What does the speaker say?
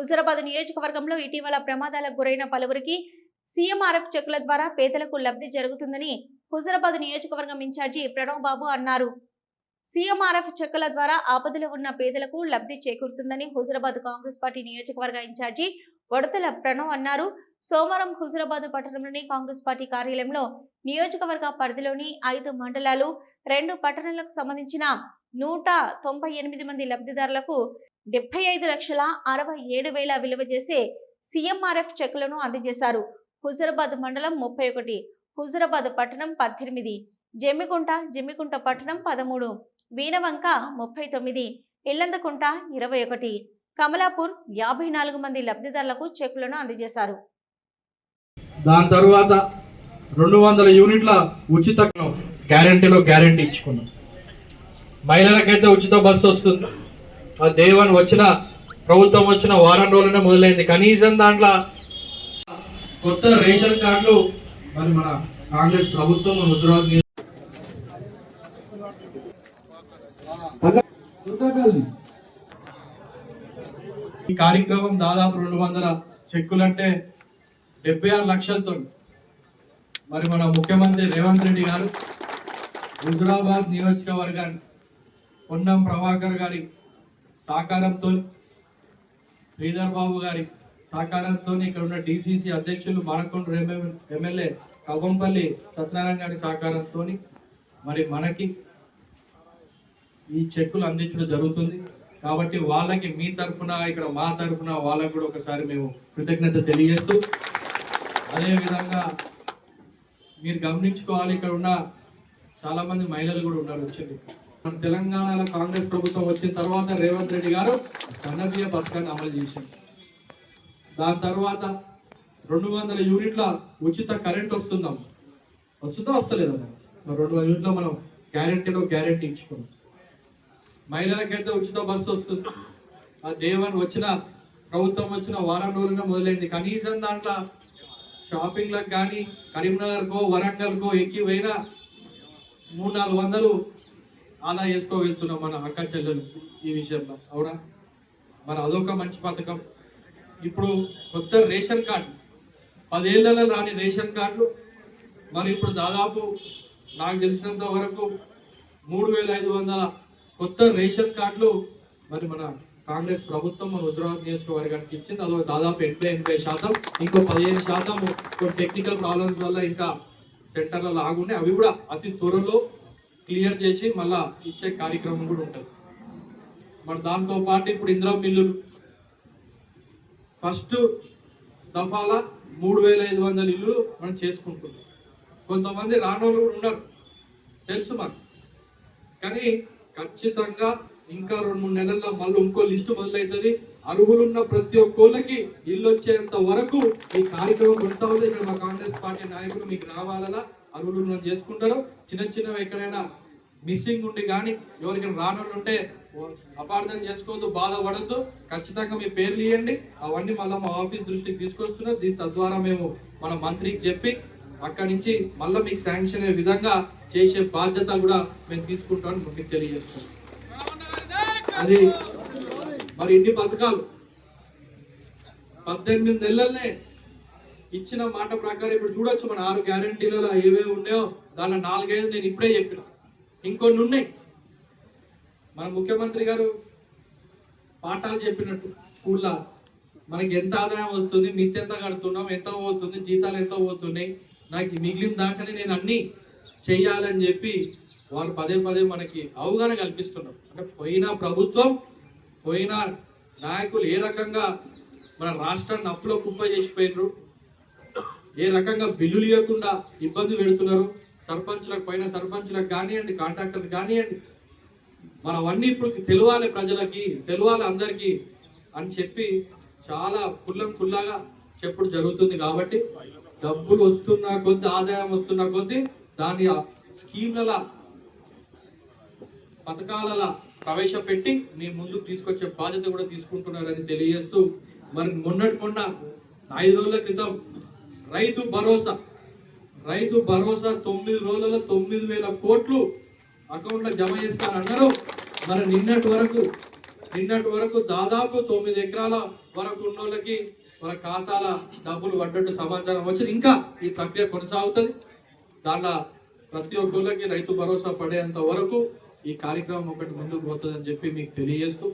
హుజురాబాద్ నియోజకవర్గంలో ఇటీవల ప్రమాదాలకు గురైన పలువురికి సీఎంఆర్ఎఫ్ చెక్కుల ద్వారా పేదలకు లబ్ధి జరుగుతుందని హుజురాబాద్ నియోజకవర్గం ఇన్ఛార్జి ప్రణవ్ బాబు అన్నారు. సీఎంఆర్ఎఫ్ చెక్కుల ద్వారా ఆపదలో ఉన్న పేదలకు లబ్ధి చేకూరుతుందని హుజురాబాద్ కాంగ్రెస్ పార్టీ నియోజకవర్గ ఇన్ఛార్జి వడతల ప్రణవ్ అన్నారు. సోమవారం హుజురాబాద్ పట్టణంలోని కాంగ్రెస్ పార్టీ కార్యాలయంలో నియోజకవర్గ పరిధిలోని 5 మండలాలు 2 పట్టణాలకు సంబంధించిన 198 మంది లబ్ధిదారులకు 75,67,000 విలువ చేసే సీఎంఆర్ఎఫ్ చెక్కులను అందజేశారు. హుజురాబాద్ మండలం 31, హుజురాబాద్ పట్టణం 18, జమ్మికుంట పట్టణం 13, వీణవంక 39, ఇల్లందకుంట 21, కమలాపూర్ 54 మంది లబ్ధిదారులకు చెక్కులను అందజేశారు. దాని తర్వాత 200 యూనిట్ల ఉచిత గ్యారంటీ ఇచ్చుకున్నాం. మహిళలకైతే ఉచిత బస్సు వస్తుంది. ఆ దేవన్ వచ్చిన ప్రభుత్వం వచ్చిన వారం రోజులనే మొదలైంది. కనీసం దాంట్లో కొత్త రేషన్ కార్డులు మరి మన కాంగ్రెస్ ప్రభుత్వం హుజురాబాద్ ఈ కార్యక్రమం దాదాపు 200 చెక్కులంటే 76 లక్షలతో మరి మన ముఖ్యమంత్రి రేవంత్ రెడ్డి గారు హుజురాబాద్ నియోజకవర్గాన్ని పొన్నం ప్రభాకర్ గారి సహకారంతో, శ్రీధర్ బాబు గారి సహకారంతో, ఇక్కడ ఉన్న డిసిసి అధ్యక్షులు మానకొండ ఎమ్మెల్యే కవ్వంపల్లి సత్యనారాయణ గారి సహకారంతో మరి మనకి ఈ చెక్కులు అందించడం జరుగుతుంది. కాబట్టి వాళ్ళకి మీ తరఫున ఇక్కడ మా తరఫున వాళ్ళకు కూడా ఒకసారి మేము కృతజ్ఞత తెలియజేస్తూ, అదేవిధంగా మీరు గమనించుకోవాలి, ఇక్కడ ఉన్న చాలా మంది మహిళలు కూడా ఉన్నారు. వచ్చింది మన తెలంగాణలో కాంగ్రెస్ ప్రభుత్వం వచ్చిన తర్వాత రేవంత్ రెడ్డి గారు సన్నబియ్య పథకాన్ని అమలు చేశారు. దాని తర్వాత 200 యూనిట్ల ఉచిత కరెంట్ వస్తుందా వస్తలేదమ్మా? 200 యూనిట్లో మనం గ్యారంటీ ఇచ్చుకున్నాం. మహిళలకైతే ఉచిత బస్సు వస్తుంది. ఆ దేవన్ వచ్చిన ప్రభుత్వం వచ్చిన వారం రోజులనే మొదలైంది. కనీసం దాంట్లో షాపింగ్లకు కానీ కరీంనగర్కో వరంగల్కో ఎక్కి పోయినా 300-400 ఆదా చేసుకోగలుగుతున్నాం మన అక్క చెల్లెలు ఈ విషయంలో. అవునా? మరి అదొక మంచి పథకం. ఇప్పుడు కొత్త రేషన్ కార్డు 10 ఏళ్లలో రాని రేషన్ కార్డులు మరి ఇప్పుడు దాదాపు నాకు తెలిసినంత వరకు 3,500 కొత్త రేషన్ కార్డులు మరి మన కాంగ్రెస్ ప్రభుత్వం మన హుజురాబాద్ నియోజకవర్గానికి ఇచ్చింది. అదో దాదాపు 80% ఇంకో 15% టెక్నికల్ ప్రాబ్లమ్స్ వల్ల ఇంకా సెంటర్లలో ఆగున్నాయి. అవి కూడా అతి త్వరలో క్లియర్ చేసి మళ్ళా ఇచ్చే కార్యక్రమం కూడా ఉంటుంది. మరి దాంతో పాటు ఇప్పుడు ఇందిరా మిల్లులు ఫస్ట్ దఫాల 3,500 ఇల్లు మనం చేసుకుంటున్నాం. కొంతమంది రానోళ్ళు కూడా ఉన్నారు, తెలుసు మాకు. కానీ ఖచ్చితంగా ఇంకా 2-3 నెలల్లో మళ్ళీ ఇంకో లిస్టు మొదలవుతుంది. అర్హులున్న ప్రతి ఒక్కళ్ళకి ఇల్లు వచ్చేంత వరకు ఈ కార్యక్రమం కొనసాగుతుంది. ఇక్కడ మా కాంగ్రెస్ పార్టీ నాయకులు మీకు రావాలలా అర్హులు చేసుకుంటారు. చిన్నవి ఎక్కడైనా మిస్సింగ్ ఉండి కానీ ఎవరికైనా రానోళ్ళు ఉంటే అపార్థం చేసుకోవద్దు, బాధపడద్దు. ఖచ్చితంగా మీ పేర్లు ఇవ్వండి. అవన్నీ మళ్ళీ మా ఆఫీస్ దృష్టికి తీసుకొస్తున్నారు. దీని తద్వారా మేము మన మంత్రికి చెప్పి అక్కడి నుంచి మళ్ళీ మీకు శాంక్షన్ అయ్యే విధంగా చేసే బాధ్యత కూడా మేము తీసుకుంటామని మీకు తెలియజేస్తాం. అది మరి ఇన్ని పథకాలు 18 నెలలనే ఇచ్చిన మాట ప్రకారం ఇప్పుడు చూడొచ్చు. మన 6 గ్యారంటీలలో ఏవేవి ఉన్నాయో దానిలో 4-5 నేను ఇప్పుడే చెప్పిన, ఇంకొన్ని ఉన్నాయి. మన ముఖ్యమంత్రి గారు పాఠాలు చెప్పినట్టు స్కూల్లో మనకి ఎంత ఆదాయం వస్తుంది, మిత్తి ఎంత కడుతున్నాం, ఎంత పోతుంది, జీతాలు ఎంత పోతున్నాయి, నాకు మిగిలిన దాంట్లోనే నేను అన్నీ చెయ్యాలని చెప్పి వాళ్ళు పదే మనకి అవగాహన కల్పిస్తున్నారు. అంటే పోయిన ప్రభుత్వం, పోయిన నాయకులు ఏ రకంగా మన రాష్ట్రాన్ని అప్పులో కుప్ప చేసిపోయినారు, ఏ రకంగా బిల్లులు ఇవ్వకుండా ఇబ్బంది పెడుతున్నారు. సర్పంచులకు పైన సర్పంచులకు కానివ్వండి, కాంట్రాక్టర్లకు కానివ్వండి, మనవన్నీ ఇప్పుడు తెలియాలి, ప్రజలకి తెలియాలి అందరికీ అని చెప్పి చాలా కుల్లాగా చెప్పుడు జరుగుతుంది. కాబట్టి డబ్బులు వస్తున్న కొద్ది, ఆదాయం వస్తున్న కొద్ది దాని స్కీమ్ల పథకాల ప్రవేశపెట్టి మీ ముందుకు తీసుకొచ్చే బాధ్యత కూడా తీసుకుంటున్నారని తెలియజేస్తూ, మరి మొన్న 5 రోజుల క్రితం రైతు భరోసా 9 రోజులలో 9,000 కోట్లు అకౌంట్లో జమ చేస్తారన్నారు. మరి నిన్నటి వరకు నిన్నటి వరకు దాదాపు 9 ఎకరాల వరకు ఉన్న వాళ్ళకి మన ఖాతాల డబ్బులు పడ్డట్టు సమాచారం వచ్చింది. ఇంకా ఈ ప్రక్రియ కొనసాగుతుంది. దాంట్లో ప్రతి ఒక్కరికి రైతు భరోసా పడేంత వరకు ఈ కార్యక్రమం ఒకటి ముందుకు పోతుందని చెప్పి మీకు తెలియజేస్తూ